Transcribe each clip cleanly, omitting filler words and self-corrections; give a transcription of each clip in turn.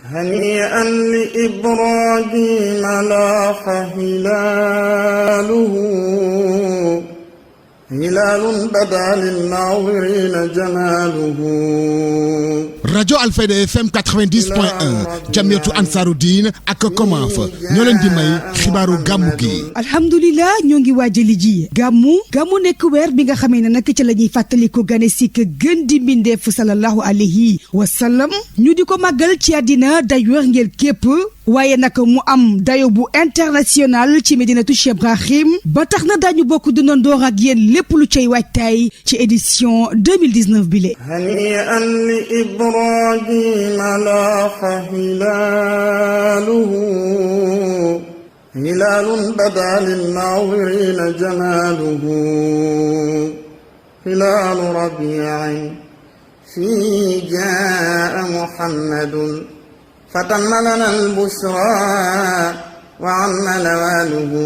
هنيئا لإبراهيم لاح هلاله هلال بدا للناظرين جماله. rajo Alfayda FM 90.1 Jamiyatu Ansaruddin ak Komanf ñoo leen di may xibaaru gàmmu gi. alhamdulilah ñoo ngi waajali ji gàmmu nekk weer bi nga xamee ne nag ci la ñuy fàttaliku gane si ka gën di mbindeef sallallahu alayhi wa sallam ñu di ko màggal ci àddina d'ailleurs ngeen képp. waaye nag mu am dayo bu international ci Medinatu Cheikh Ibrahim ba tax na daañu bokk dundandoor ak yéen lépp lu cay waajtaay ci édition 2019 bi le. hani'an li Ibrahima laaha hilaaluhu hilaalun badaa lin-naaziriina jamaaluhu hilaalu rabii'in fii jaa'a Muhammadun fatamma lana al-bushra wa amma nawaluhu.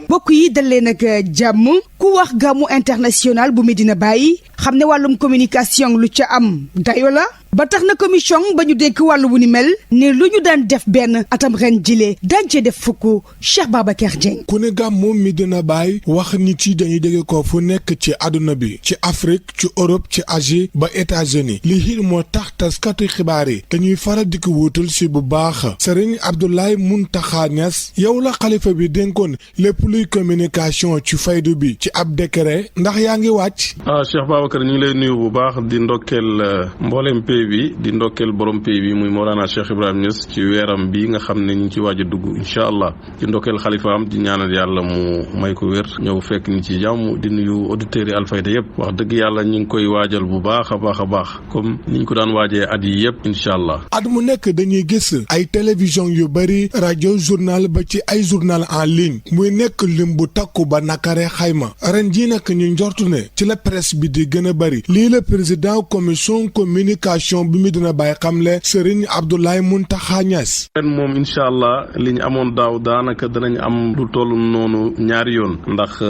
mbokk yi dalee nag jàmm ku wax gàmmu international bu Medina Baye xam ne wàllum communication lu ca am dayo la ba tax na commission ba ñu dénk wàllu wu ni mel ne lu ñu daan def benn atam ren jile daañu cee def fukk. Cheikh Babacar Dieng. ku ne gàmmu Medina Baye wax nit yi dañuy dégg ko fu nekk ci àdduna bi ci Afrique ci Europe ci Asie ba États-Unis li xiir moo tax taskatu xibaar yi dañuy faral di ko wuutal si bu baax Serigne Abdoulaye Mountakha Niass yow la xalifa bi dénkoon lépp luy communication ci faydu bi ci ab décret ndax yaa ngi wàcc. Cheikh Babacar ñu ngi lay nuyu bu baax di ndokkeel mboolem pays bi di ndokkeel borom pays bi muy Mawlana Cheikh Ibrahim Niass ci weeram bi nga xam ne ñu ngi ci waaj a dugg incha allah di ndokkeel xalifaam di ñaanal yàlla mu may ko wér ñëw fekk ni ci jàmm di nuyu auditeurs yi Alfayda yëpp wax dëgg yàlla ñu ngi koy waajal bu baax a baax a baax comme ni ñu ko daan waajee at yi yëpp incha allah. at mu nekk dañuy gis ay télévision yu bëri rajo journal ba ci ay journal en ligne muy nekk lim bu takku ba nakare xayma ren jii nag ñu njortu ne ci la presse bi di gën a bëri lii la président commission communication bi Medina Baye xamle Serigne Abdoulaye Mountakha Niass. ren moom incha allah li ñu amoon daaw daanaka danañ am lu toll noonu ñaari yoon ndax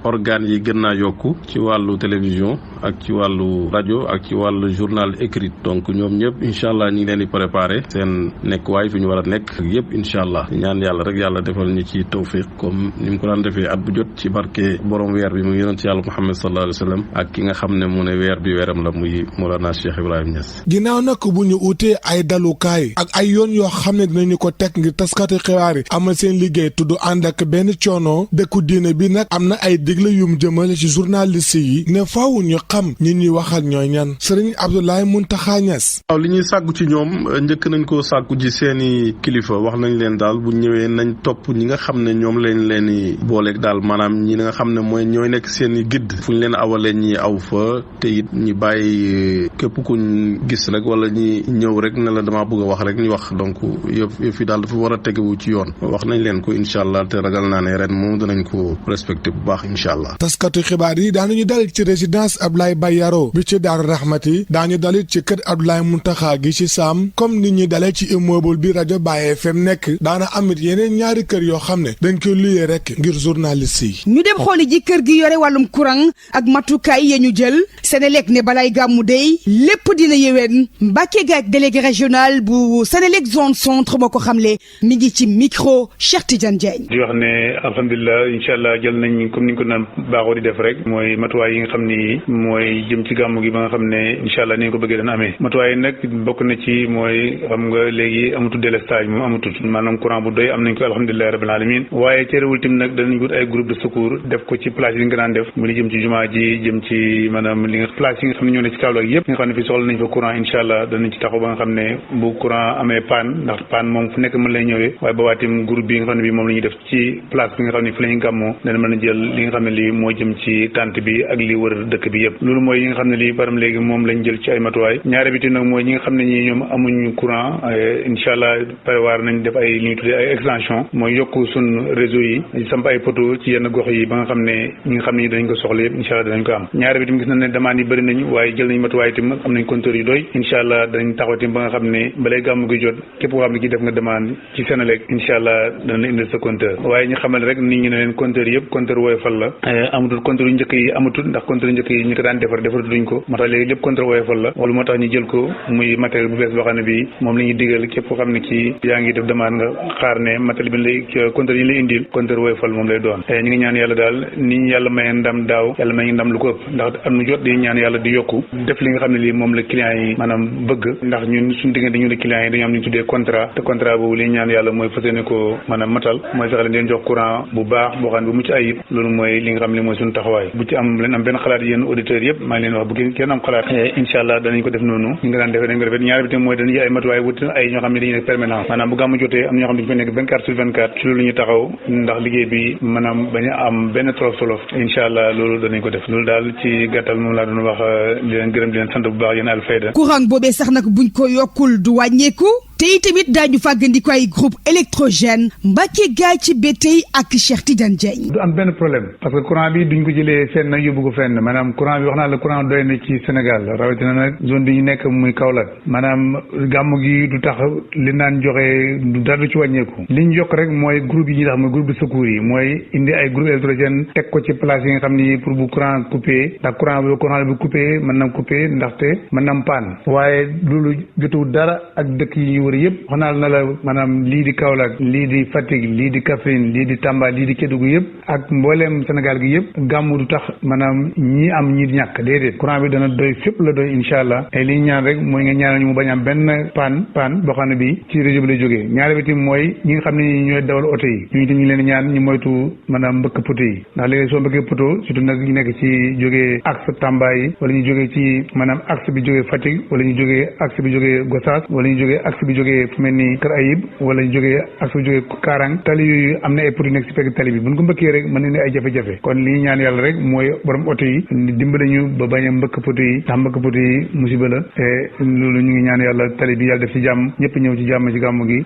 organes yi gën naa yokku ci wàllu télévision ak ci wàllu rajo ak ci wàllu journal écrit donc ñoom ñëpp incha allah ñu ngi leen di préparé seen nekkuwaay fi ñu war a nekk yëpp incha allah ñaan yàlla rek yàlla defal ñu ci tawfiq comme ni mu ko daan defee at bu jot ci barke borom weer bi mu yonent yàlla Muhammad sallallahu alayhi wa sallam ak ki nga xam ne mu ne weer bi weeram la muy Mawlana Cheikh Ibrahim Niass. ginnaaw nag bu ñu utee ay dalukaay ak ay yoon yoo xam ne dinañu ko teg ngir taskati xibaar yi amal seen liggéey tudd ànd ak benn coono dëkku diine bi nag am na ay digle yum jëmale ci journaliste yi ne faaw ñu xam ñi ñuy waxal ñooy ñan Serigne Abdoulaye Mountakha Niass. waaw li ñuy sàkku ci ñoom njëkk nañ koo sàkku ci seeni kilifa wax nañ leen daal bu ñëwee nañ topp ñi nga xam ne ñoom lañ leen di booleeg daal maanaam ñi nga xam ne mooy ñooy nekk seeni gidd fu ñu leen awalee ñi aw fa te it ñi bàyyi képp kuñ gis rek wala ñi ñëw rek ne la damaa bëgg a wax rek ñu wax donc yëf yi daal dafa war a tegewu ci yoon wax nañ leen ko incha allah te ragal naa ne ren moom danañ ko respecté bu baax incha allah. taskatu xibaar yi daañu dal ci résidence Ablaye Bayaro bi ci Daaru Rahmati daañu dalit ci kër Abdoulaye Mountakha gi ci Saam comme nit ñi dalee ci immeuble bi rajo Baye FM nekk daana amit yeneen ñaari kër yoo xam ne dañ koy luyee rek ngir journaliste yi. ñu dem xooli ji kër gi yore wàllum courant ak matukaay ya ñu jël Senelec ne balay gàmmu dey lépp dina yéwén Mbacke Gaye délégué régional bu Senelec zone centre moo ko xamle mi ngi ci micro Cheikh Tidiane Diagne. di wax ne alhamdulilah incha allah jël nañ comme ni ñu ko naan baaxoo di def rek mooy matuwaay yi nga xam ni mooy jëm ci gàmmu gi ba nga xam ne incha allah ni nga ko bëggee dana amee matuwaay yi nag bokk na ci mooy xam nga léegi amatul délestage moom amatul maanaam courant bu doy am nañ ko alhamdulilah rabbil alamin waaye terewul tim nag danañ wut ay groupe de secours def ko ci place yi nga daan def mu li jëm ci jumaa ji jëm ci maanaam li nga place yi nga xam ne ñoo ne ci Kaolack yëpp nga xam ne fi soxla nañ fa courant incha allah danañ ci taxaw ba nga xam ne bu courant amee panne ndax panne moom fu nekk mën lay ñëwee waaye ba waatim groupe bi nga xam ne bi moom la ñuy def ci place bi nga xam ne fi la ñu gàmmoo dana mën a jël li nga xam ne lii moo jëm ci tente bi ak li wër dëkk bi yëpp loolu mooy yi nga xam ne lii baram léegi moom lañ jël ci ay matuwaay ñaare bi nag mooy ñi nga xam ne ñi ñoom amuñu courant incha allah prévoir nañ def ay li ñuy tuddee ay extension mooy yokku sun réseau yi samp ay poteau ci yenn gox yi ba nga xam ne ñi nga xam ne danañ ko soxla yëpp incha allah danañ ko am ñaare bi tam gis nañ ne demande yi bëri nañ waaye jël nañ matuwaay tam am nañ compteur yu yu doy incha allah danañ taxawati ba nga xam ne balay gàmmu gi jot képp koo xam ne ki def nga demande ci Senelec incha allah dana la indil sa compteur waaye ñu xamal rek nit ñi ne leen compteur yëpp compteur woyofal la amatul compteur yu njëkk yi amatul ndax compteur yu njëkk yi ñu ko daan defaratuñ ko moo tax léegi lépp compteur woyofal la wala moo tax ñu jël ko muy matériel bu bees boo xam ne bii moom la ñuy digal képp koo xam ne kii yaa ngi def demande nga xaar ne matériel bi lay compteur yi lay indil compteur woyofal moom lay doon ñu ngi ñaan yàlla daal ni ñu yàlla maye ndam daaw yàlla may ndam lu ko ëpp ndax am nu jot di ñaan yàlla di yokku def li nga xam ne lii moom la client yi maanaam bëgg ndax ñun suñu diggante ñu ne client yi dañu am lu ñu tuddee contrat te contrat boobu li ñaan yàlla mooy fas yéene ko maanaam matal mooy fexe leen jox courant bu baax boo xam ne bu mucc ayib loolu mooy li nga xam ne mooy suñu taxawaay bu ci am leen am benn xalaat yéen auditeurs yëpp maa ngi leen wax bu kenn am xalaat incha allah danañ ko def noonu ñu nga daan defee dañ ko defee ñaari bi tam mooy dañu jël ay matuwaay wut ay ñoo xam ne dañuy nekk permanence maanaam bu gàmmu jotee am ñoo xam ne dañu fa nekk 24 sur 24 ci loolu ñu taxaw ndax liggéey bi maanaam bañ a am benn trop solo incha allah loolu danañ ko def loolu daal ci gàttal moom laa doon wax di leen gërëm di leen sant bu baax yéen Alfayda. courant boobee sax nag buñ ko yokkul du wàññeeku te itamit daañu fàggandiku ay groupe électrogène Mbacke gaay ci bétey ak Cheikh Tidiane Diagne. du am benn problème parce que courant bi duñ ko jëlee fenn yóbbu ko fenn maanaam courant bi wax naa la courant doy na ci Sénégal rawatina nag zone bi ñu nekk muy Kaolack maanaam gàmmu gi du tax li naan joxe du dara du ci wàññeeku li ñu yokk rek mooy groupe yi ñuy tax mooy groupe de secours yi mooy indi ay groupe électrogène teg ko ci place yi nga xam ni pour bu courant coupé ndax courant bi coupé mën na coupé ndaxte mën na am panne waaye loolu jotuwul dara ak dëkk yi wër yëpp wax naa na la maanaam lii di Kaolack lii di Fatick lii di Kaffrine lii di Tamba lii di Kédougou yëpp ak mbooleem Sénégal gi yëpp gàmmu du tax maanaam ñi am ñi ñàkk déedéet courant bi dana doy fépp la doy incha allah te li ñu ñaan rek mooy nga ñaanal ñu mu bañ am benn panne boo xam ne bi ci réseau bi lay jógee ñaari bi tim mooy ñi nga xam ne ñooy dawal oto yi ñu itam ñu leen ñaan ñu moytu maanaam mbëkk poto yi ndax léegi soo mbëkkee poto surtout nag ñu nekk ci jógee axe Tamba yi wala ñu jógee ci maanaam axe bi jógee Fatick wala ñu jógee axe bi jógee Gossas wala ñu jógee axe bi jógee fu mel ni Kër Ayib wala ñu jógee axe bi jógee Karang tali yooyu am na ay poto nekk ci pegg tali bi buñ ko mbëkkee rek mën na ay jafe-jafe kon li ñaan yàlla rek mooy borom oto yi dimbale ñu ba bañ a mbëkk poto yi ndax mbëkk poto yi musiba la te loolu ñu ngi ñaan yàlla tali bi yàlla def ci jàmm ñëpp ñëw ci jàmm ci gàmmu gi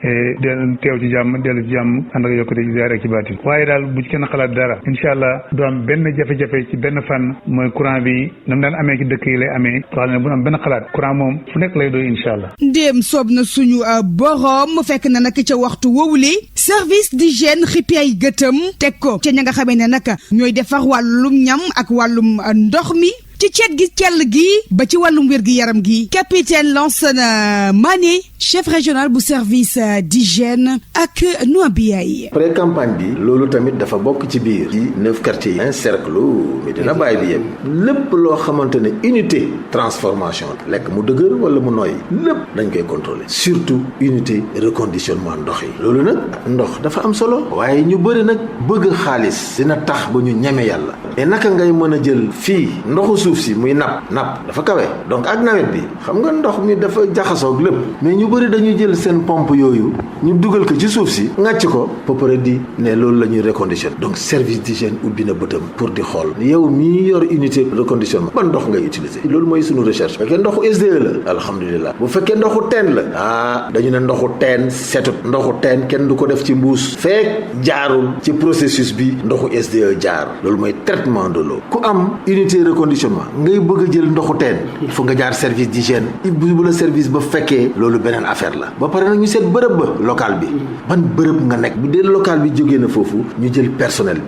teew ci jàmm dellu ci jàmm ànd ak yokkute ci ziar ak ci baati waaye daal bu ci kenn xalaat dara incha allah du am benn jafe-jafe ci benn fànn mooy courant bi nam daan amee ci dëkk yi lay amee xam ne bu am benn xalaat courant moom fu nekk lay doy incha allah. ndéem soob na suñu borom fekk na nag ca waxtu woowule service d'hygiène xippi ay gëtëm teg ko ca ña nga xamee ne nag ñooy defar wàllum ñam ak wàllum ndox mi. ci ceet gi cell gi ba ci wàllum wér gi yaram gi capitaine Lansana Mané chef régional bu service d'hygiène ak Nouabiaye. pré-campagne bi loolu tamit dafa bokk ci biir ci 9 quartiers yi cercle Médina Baye bi yëpp lépp loo xamante ne unité transformation lekk mu dëgër wala mu nooy lépp dañ koy contrôler surtout unité reconditionnement ndox yi loolu nag ndox dafa am solo waaye ñu bëri nag bëgg xaalis dina tax ba ñu ñeme yàlla mais naka ngay mën a jël fii ndoxu suuf si muy napp dafa kawe donc ak nawet bi xam nga ndox mi dafa jaxasoog lépp mais ñu bëri dañuy jël seen pompe yooyu ñu dugal ko ci suuf si ngàcc ko ba pare di ne loolu la ñuy reconditionné donc service d'hygiène ubbi na bëtam pour di xool yow mii yor unité reconditionnement ban ndox ngay utiliser loolu mooy suñu recherche bu fekkee ndoxu SDE la alhamdulilah bu fekkee ndoxu teen la dañu ne ndoxu teen setut ndoxu teen kenn du ko def ci mbuus feek jaarul ci processus bi ndoxu SDE jaar loolu mooy traitement de l'eau ku am unité reconditionnement ngay bëgg a jël ndoxu teen il faut nga jaar service d'hygiène bu la service ba fekkee loolu beneen affaire la ba pare nag ñu seet bërëb ba local bi ban bërëb nga nekk bu dee local bi jógee na foofu ñu jël personnel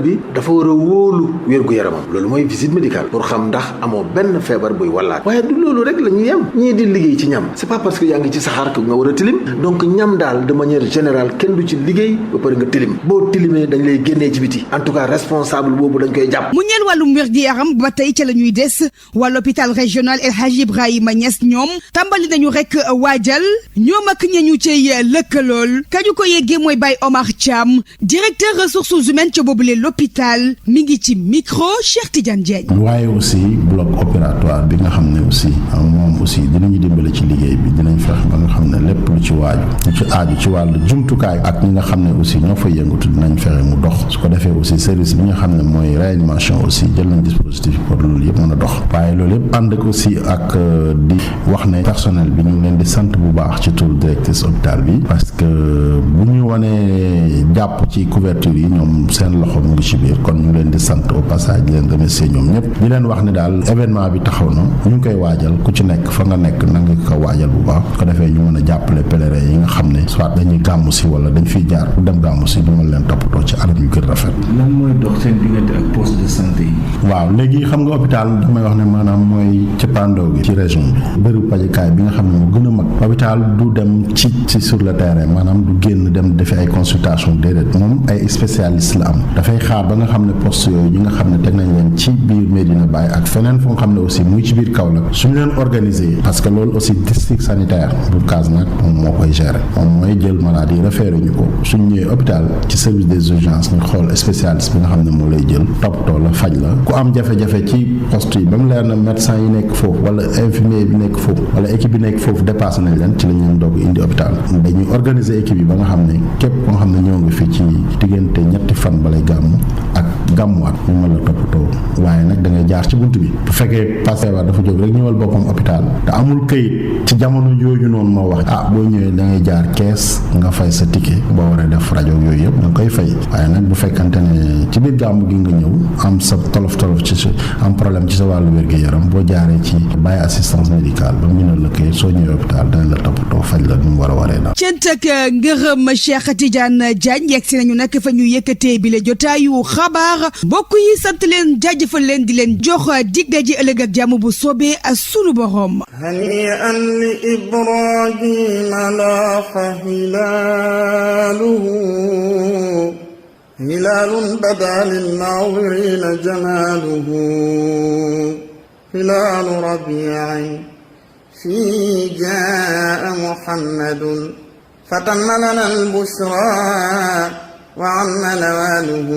bi dafa war a wóolu wér-gu-yaramam loolu mooy visite médicale pour xam ndax amoo benn feebar buy wallaat waaye du loolu rek la ñuy yem ñii di liggéey ci ñam c'est pas parce que yaa ngi ci saxaar que nga war a tilim donc ñam daal de manière générale kenn du ci liggéey ba pare nga tilim boo tilimee dañ lay génnee ci biti en tout cas responsable boobu dañ koy jàpp. mu ñeel wàllum wér-gu-yaram ba tey ca la ñuy des waa l'hôpital régional El Hadji Ibrahima Niass ñoom tàmbali nañu rek waajal ñoom ak ñañu cay lëkkalool kañu ko yeggee mooy Baye Omar Thiam directeur ressources humaines ca boobule l'hôpital mi ngi ci micro Cheikh Tidiane Diagne. waaye aussi bloc opératoire bi nga xam ne aussi moom aussi dinañu dimbale ci liggéey bi dinañ fex ba nga xam ne lépp lu ci ci aaju ci wàllu jumtukaay ak ñi nga xam ne aussi ñoo fa yëngatu dinañ fexe mu dox su ko defee aussi service bi nga xam ne mooy réanimation aussi jël nañ dispositif pour loolu yëpp mën a dox waaye loolu yëpp ànd ak aussi ak di wax ne personnel bi ñu ngi leen di sant bu baax ci turu directrice hôpital bi parce que bu ñu wanee jàpp ci couverture yi ñoom seen loxo mu ngi ci biir kon ñu leen di sant au passage di leen remercier ñoom ñëpp di leen wax ne daal événement bi taxaw na ñu ngi koy waajal ku ci nekk fa nga nekk na nga ko waajal bu baax su ko defee ñu mën a jàppale pèlerin yi nga xam ne soit dañuy gàmmu si wala dañ fiy jaar pour dem gàmmu si ñu mën leen toppatoo ci anam yu gën rafet. lan mooy dox seen diggante ak poste de santé yi. waaw léegi xam nga hôpital damay wax ne maanaam mooy cëppaandoo gi ci région bi bërëb pajukaay bi nga xam ne moo gën a mag hôpital du dem ci sur le terrain maanaam du génn dem defi ay consultation déedéet moom ay spécialiste la am dafay xaar ba nga xam ne poste yooyu ñi nga xam ne teg nañ leen ci biir Medina Baye ak feneen foo xam ne aussi muy ci biir Kaolack suñu leen organiser parce que loolu aussi district sanitaire bu Casamance moom moo koy gérer moom mooy jël maladie yi référé ñu ko suñ ñëwee hôpital ci service des urgences ñu xool spécialiste bi nga xam ne moo lay jël toppatoo la faj la ku am jafe-jafe ci poste yi ba mu leer na médecin yi nekk foofu wala infirmier bi nekk foofu wala équipe bi nekk foofu dépassé nañ leen ci lañ leen doog indi hôpital dañuy organiser équipe yi ba nga xam ne képp koo xam ne ñëw nga fi ci diggante ñetti fan balay gàmm ak gàmmuwaat ñu mën la toppatoo waaye nag da ngay jaar ci bunt bi bu fekkee passé war dafa jóg rek ñëwal boppam hôpital te amul këyit ci jamono yooyu noonu moo wax boo ñëwee da ngay jaar kees nga fay sa ticket boo waree def rajo yooyu yëpp nga koy fay waaye nag bu fekkante ne ci biir gàmmu gi nga ñëw am sa tolof ci am problème ci sa wàllu wér-gu-yaram boo jaaree ci bàyyi assistance médicale ba mu ñu la këyit soo ñëwee hôpital danañ la toppatoo faj la ni mu war a waree daal. cant ak ngërëm Cheikh Tidiane Diagne yegg si nañu nag fa ñu yëkkatee bi la jotaayu xabaar mbokk yi sant leen jaajëfal leen di leen jox dig daje ëllëg ak jàmm bu soobee ak sunu borom. هنيئا لإبراهيم لاح هلاله هلال بدا للناظرين جماله هلال ربيع فيه جاء محمد فتم لنا البشرى وعم نواله